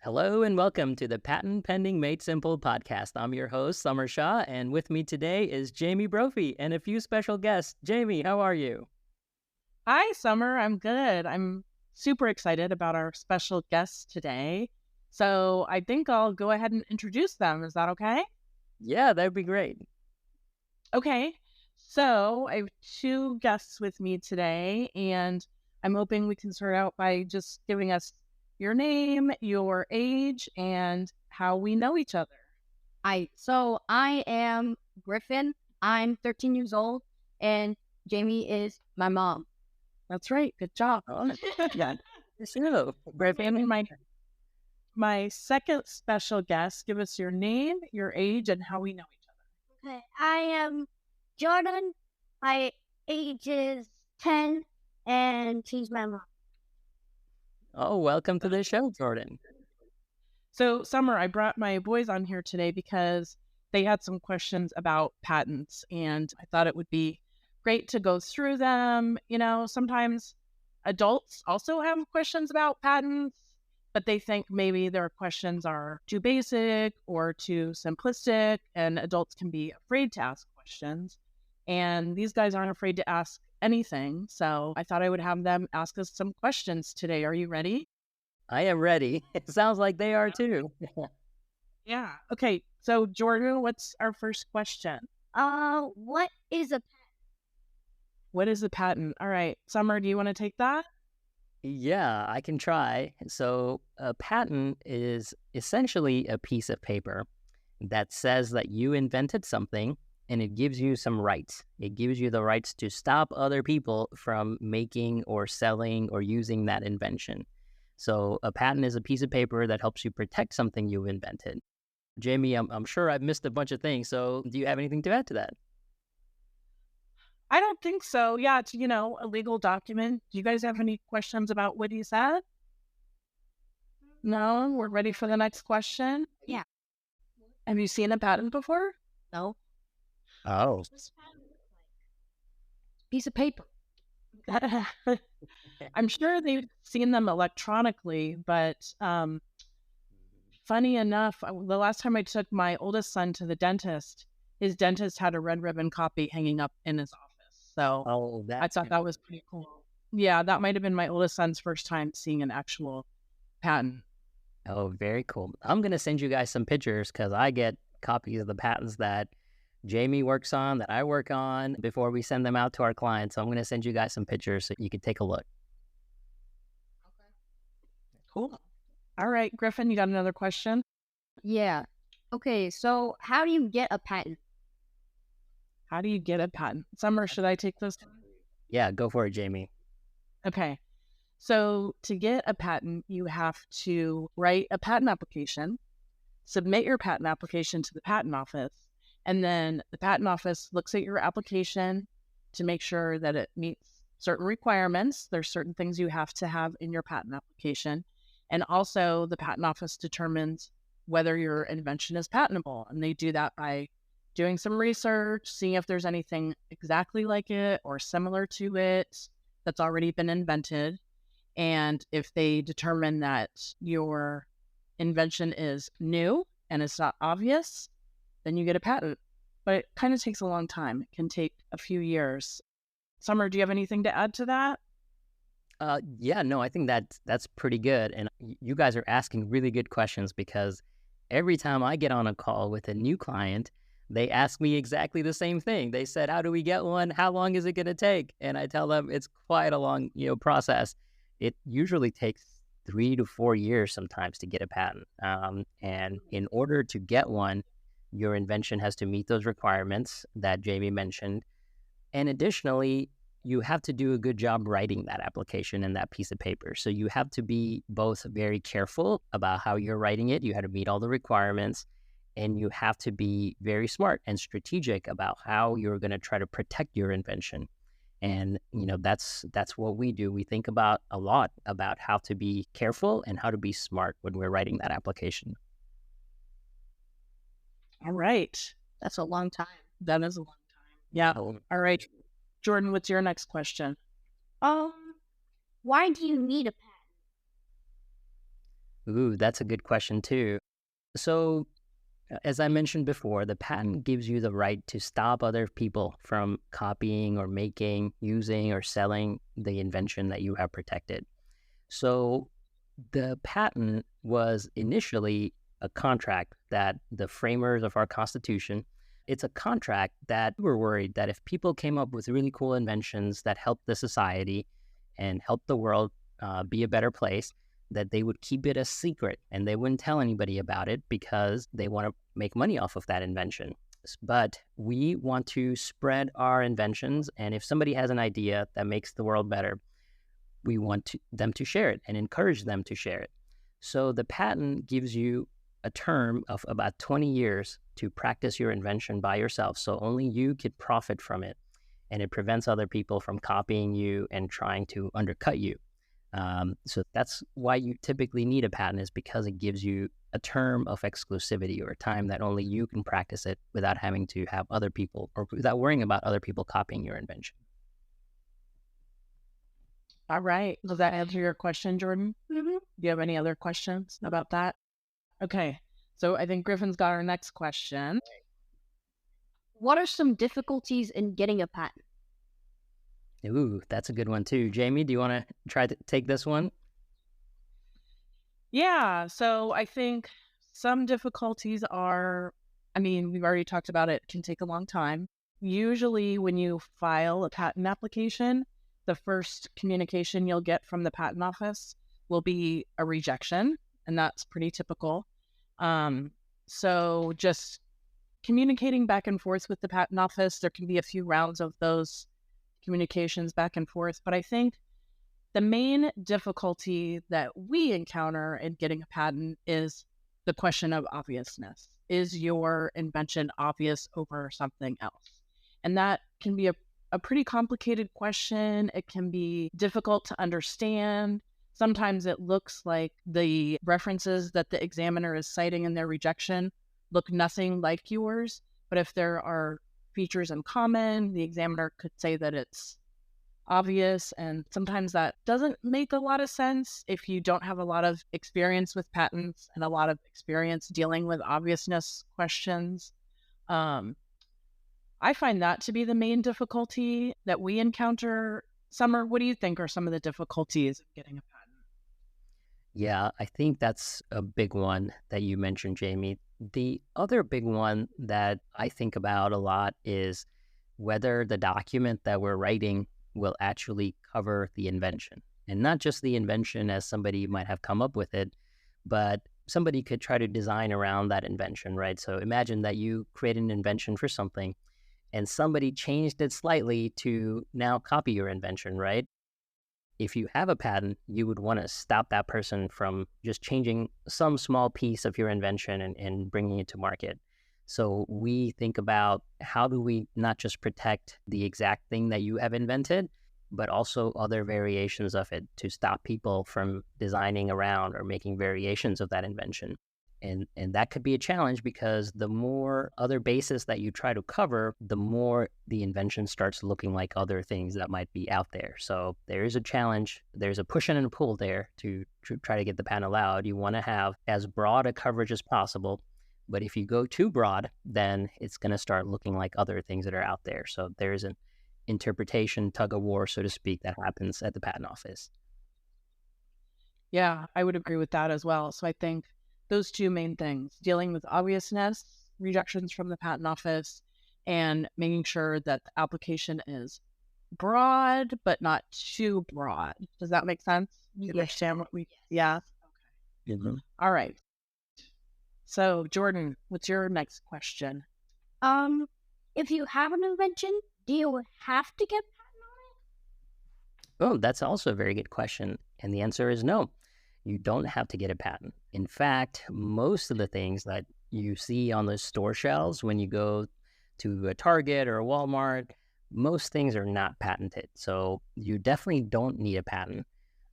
Hello and welcome to the Patent Pending Made Simple podcast. I'm your host, Samar Shah, and with me today is Jamie Brophy and a few special guests. Jamie, how are you? Hi, Summer. I'm good. I'm super excited about our special guests today. So I think I'll go ahead and introduce them. Is that okay? Yeah, that'd be great. Okay. So I have two guests with me today, and I'm hoping we can start out by just giving us your name, your age, and how we know each other. I am Griffin. I'm 13 years old, and Jamie is my mom. That's right. Good job. Oh, yeah. So, Griffin, And my second special guest, give us your name, your age, and how we know each other. Okay, I am Jordan. My age is 10, and she's my mom. welcome to the show, Jordan. So, Summer, I brought my boys on here today because they had some questions about patents, and I thought it would be great to go through them. Sometimes adults also have questions about patents, but they think maybe their questions are too basic or too simplistic, and adults can be afraid to ask questions. And these guys aren't afraid to ask anything. So, I thought I would have them ask us some questions today. Are you ready? I am ready. It sounds like they are too. Yeah. Okay. So, Jordan, what's our first question? What is a What is a patent? All right. Summer, do you want to take that? Yeah, I can try. So, a patent is essentially a piece of paper that says that you invented something and it gives you some rights. It gives you the rights to stop other people from making or selling or using that invention. So, a patent is a piece of paper that helps you protect something you invented. Jamie, I'm sure I've missed a bunch of things. So, do you have anything to add to that? I don't think so. Yeah, it's, a legal document. Do you guys have any questions about what he said? No? We're ready for the next question? Yeah. Have you seen a patent before? No. Oh, Piece of paper. I'm sure they've seen them electronically, but funny enough, the last time I took my oldest son to the dentist, his dentist had a red ribbon copy hanging up in his office. So I that's thought that was pretty cool. Yeah, that might have been my oldest son's first time seeing an actual patent. Oh, very cool. I'm going to send you guys some pictures because I get copies of the patents that Jamie works on, that I work on before we send them out to our clients. So I'm going to send you guys some pictures so you can take a look. Cool. All right, Griffin, you got another question? Yeah. Okay, so how do you get a patent? How do you get a patent? Summer, should I take this? Yeah, go for it, Jamie. Okay. So to get a patent, you have to write a patent application, submit your patent application to the patent office, and then the patent office looks at your application to make sure that it meets certain requirements. There's certain things you have to have in your patent application. And also the patent office determines whether your invention is patentable. And they do that by doing some research, seeing if there's anything exactly like it or similar to it that's already been invented. And if they determine that your invention is new and it's not obvious, then you get a patent. But it kind of takes a long time. It can take a few years. Summer, do you have anything to add to that? Yeah, no, I think that's pretty good. And you guys are asking really good questions because every time I get on a call with a new client, they ask me exactly the same thing. They said, "How do we get one? How long is it going to take?" And I tell them it's quite a long, process. It usually takes 3 to 4 years sometimes to get a patent. And in order to get one, your invention has to meet those requirements that Jamie mentioned. And additionally, you have to do a good job writing that application and that piece of paper. So you have to be both very careful about how you're writing it. You have to meet all the requirements, and you have to be very smart and strategic about how you're going to try to protect your invention. And that's what we do. We think about a lot about how to be careful and how to be smart when we're writing that application. All right. That's a long time. That is a long time. Yeah. All right. Jordan, what's your next question? Why do you need a patent? Ooh, that's a good question too. So, as I mentioned before, the patent gives you the right to stop other people from copying or making, using, or selling the invention that you have protected. So, the patent was initially a contract that the framers of our Constitution, it's a contract that we're worried that if people came up with really cool inventions that helped the society and helped the world be a better place, that they would keep it a secret and they wouldn't tell anybody about it because they want to make money off of that invention. But we want to spread our inventions. And if somebody has an idea that makes the world better, we want them to share it and encourage them to share it. So the patent gives you a term of about 20 years to practice your invention by yourself. So only you could profit from it. And it prevents other people from copying you and trying to undercut you. So that's why you typically need a patent, is because it gives you a term of exclusivity or a time that only you can practice it without having to have other people, or without worrying about other people copying your invention. All right. Does that answer your question, Jordan? Mm-hmm. Do you have any other questions about that? Okay. So I think Griffin's got our next question. What are some difficulties in getting a patent? Ooh, that's a good one too. Jamie, do you want to try to take this one? Yeah. So I think some difficulties are, we've already talked about it, can take a long time. Usually when you file a patent application, the first communication you'll get from the patent office will be a rejection, and that's pretty typical. So just communicating back and forth with the patent office, there can be a few rounds of those communications back and forth, but I think the main difficulty that we encounter in getting a patent is the question of obviousness. Is your invention obvious over something else? And that can be a pretty complicated question. It can be difficult to understand. Sometimes it looks like the references that the examiner is citing in their rejection look nothing like yours. But if there are features in common, the examiner could say that it's obvious. And sometimes that doesn't make a lot of sense if you don't have a lot of experience with patents and a lot of experience dealing with obviousness questions. I find that to be the main difficulty that we encounter. Samar, what do you think are some of the difficulties of getting a patent? Yeah, I think that's a big one that you mentioned, Jamie. The other big one that I think about a lot is whether the document that we're writing will actually cover the invention. And not just the invention as somebody might have come up with it, but somebody could try to design around that invention, right? So imagine that you create an invention for something and somebody changed it slightly to now copy your invention, right? If you have a patent, you would want to stop that person from just changing some small piece of your invention and bringing it to market. So we think about how do we not just protect the exact thing that you have invented, but also other variations of it to stop people from designing around or making variations of that invention. And that could be a challenge because the more other bases that you try to cover, the more the invention starts looking like other things that might be out there. So there is a challenge. There's a push and a pull there to try to get the patent allowed. You want to have as broad a coverage as possible. But if you go too broad, then it's going to start looking like other things that are out there. So there's an interpretation tug of war, so to speak, that happens at the patent office. Yeah, I would agree with that as well. So I think those two main things, dealing with obviousness, rejections from the patent office, and making sure that the application is broad, but not too broad. Does that make sense? You understand what we, yeah? Okay. Mm-hmm. All right. So Jordan, what's your next question? If you have an invention, do you have to get a patent on it? Oh, that's also a very good question. And the answer is no. You don't have to get a patent. In fact, most of the things that you see on the store shelves when you go to a Target or a Walmart, most things are not patented. So you definitely don't need a patent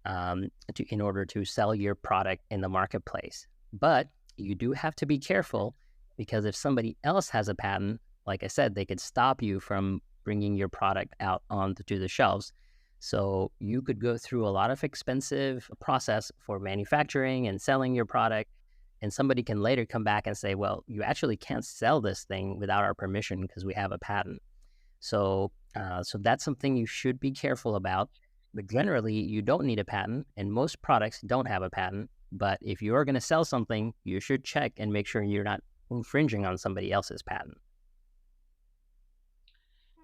in order to sell your product in the marketplace. But you do have to be careful because if somebody else has a patent, like I said, they could stop you from bringing your product out onto the shelves. So you could go through a lot of expensive process for manufacturing and selling your product. And somebody can later come back and say, well, you actually can't sell this thing without our permission because we have a patent. So that's something you should be careful about. But generally, you don't need a patent, and most products don't have a patent. But if you're going to sell something, you should check and make sure you're not infringing on somebody else's patent.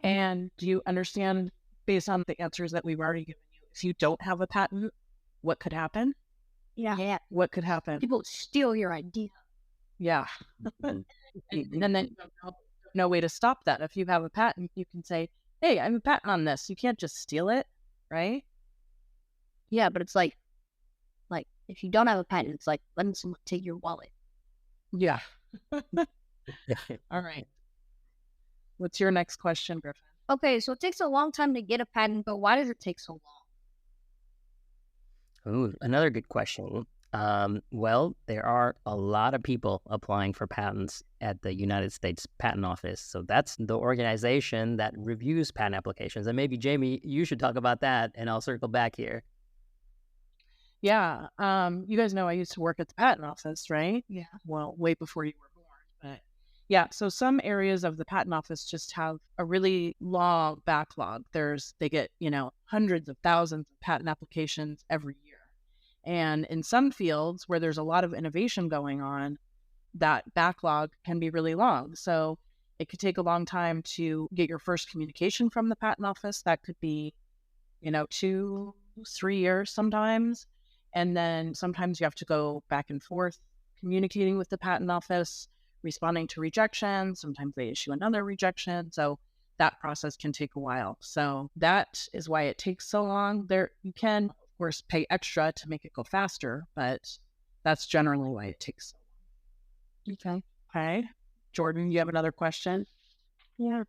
And do you understand, based on the answers that we've already given you, if you don't have a patent, what could happen? Yeah. What could happen? People steal your idea. Yeah. And then no way to stop that. If you have a patent, you can say, hey, I have a patent on this. You can't just steal it, right? Yeah, but it's like if you don't have a patent, it's like letting someone take your wallet. Yeah. All right. What's your next question, Griffin? Okay, so it takes a long time to get a patent, but why does it take so long? Ooh, another good question. Well, there are a lot of people applying for patents at the United States Patent Office. So that's the organization that reviews patent applications. And maybe, Jamie, you should talk about that, and I'll circle back here. Yeah. You guys know I used to work at the patent office, right? Yeah. Well, way before you were born. But yeah, so some areas of the patent office just have a really long backlog. They get, hundreds of thousands of patent applications every year. And in some fields where there's a lot of innovation going on, that backlog can be really long. So it could take a long time to get your first communication from the patent office. That could be, 2, 3 years sometimes. And then sometimes you have to go back and forth communicating with the patent office, responding to rejections. Sometimes they issue another rejection. So that process can take a while. So that is why it takes so long. You can, of course, pay extra to make it go faster, but that's generally why it takes so long. Okay. Jordan, you have another question? Yeah.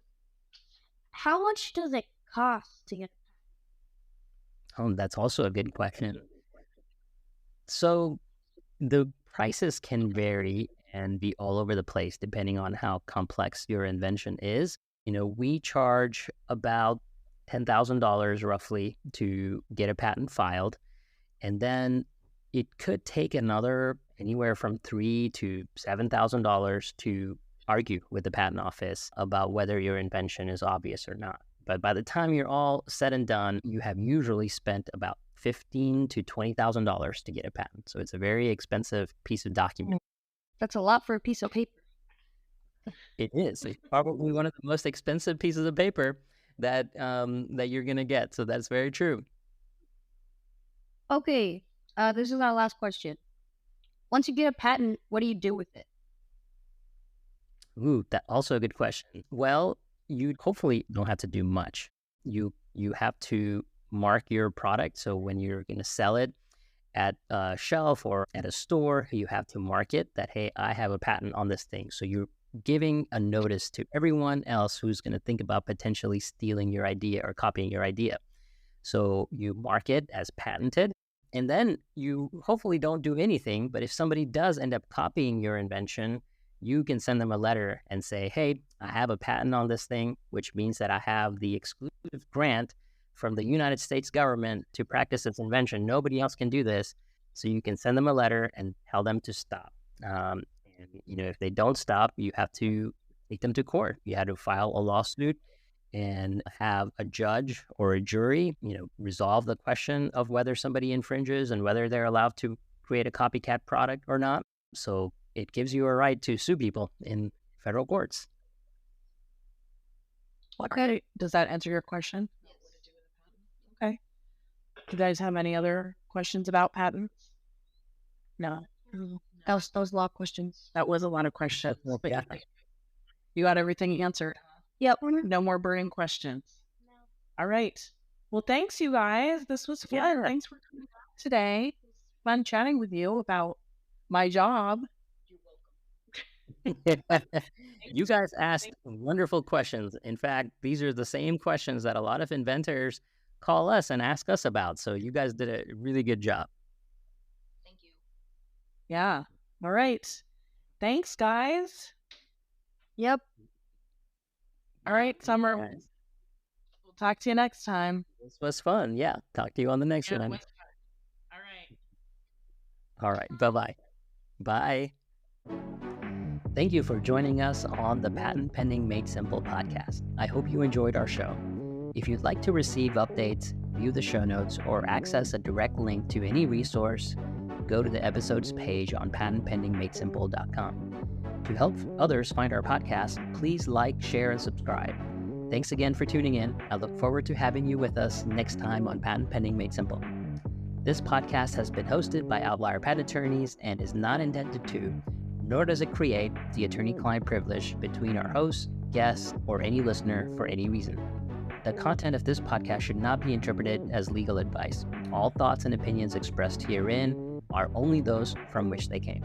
How much does it cost to get? Oh, that's also a good question. So the prices can vary and be all over the place depending on how complex your invention is. We charge about $10,000 roughly to get a patent filed. And then it could take anywhere from $3,000 to $7,000 to argue with the patent office about whether your invention is obvious or not. But by the time you're all said and done, you have usually spent about $15,000 to $20,000 to get a patent. So it's a very expensive piece of document. That's a lot for a piece of paper. It is. It's probably one of the most expensive pieces of paper that you're going to get. So that's very true. Okay, this is our last question. Once you get a patent, what do you do with it? Ooh, that's also a good question. Well, you hopefully don't have to do much. You have to mark your product. So when you're going to sell it at a shelf or at a store, you have to mark it that, hey, I have a patent on this thing. So you're giving a notice to everyone else who's going to think about potentially stealing your idea or copying your idea. So you mark it as patented, and then you hopefully don't do anything. But if somebody does end up copying your invention, you can send them a letter and say, hey, I have a patent on this thing, which means that I have the exclusive grant from the United States government to practice this invention. Nobody else can do this. So you can send them a letter and tell them to stop. And if they don't stop, you have to take them to court. You have to file a lawsuit and have a judge or a jury, resolve the question of whether somebody infringes and whether they're allowed to create a copycat product or not. So it gives you a right to sue people in federal courts. Okay. Does that answer your question? Yes. Okay. Do you guys have any other questions about patents? No. That was a lot of questions. That was a lot of questions. But Yeah. you got everything answered. Yep. No more burning questions. No. All right. Well, thanks, you guys. This was fun. Yeah. Thanks for coming back today. It was fun chatting with you about my job. You guys asked wonderful questions. In fact, these are the same questions that a lot of inventors call us and ask us about. So you guys did a really good job. Thank you. Yeah. All right. Thanks, guys. Yep. All right, Samar. Guys. We'll talk to you next time. This was fun. Yeah. Talk to you on the next Yeah, it one. was fun. All right. All right. Bye-bye. Bye. Thank you for joining us on the Patent Pending Made Simple podcast. I hope you enjoyed our show. If you'd like to receive updates, view the show notes, or access a direct link to any resource, go to the episodes page on patentpendingmadesimple.com. To help others find our podcast, please like, share, and subscribe. Thanks again for tuning in. I look forward to having you with us next time on Patent Pending Made Simple. This podcast has been hosted by Outlier Patent Attorneys and is not intended to, nor does it create, the attorney-client privilege between our host, guest, or any listener for any reason. The content of this podcast should not be interpreted as legal advice. All thoughts and opinions expressed herein are only those from which they came.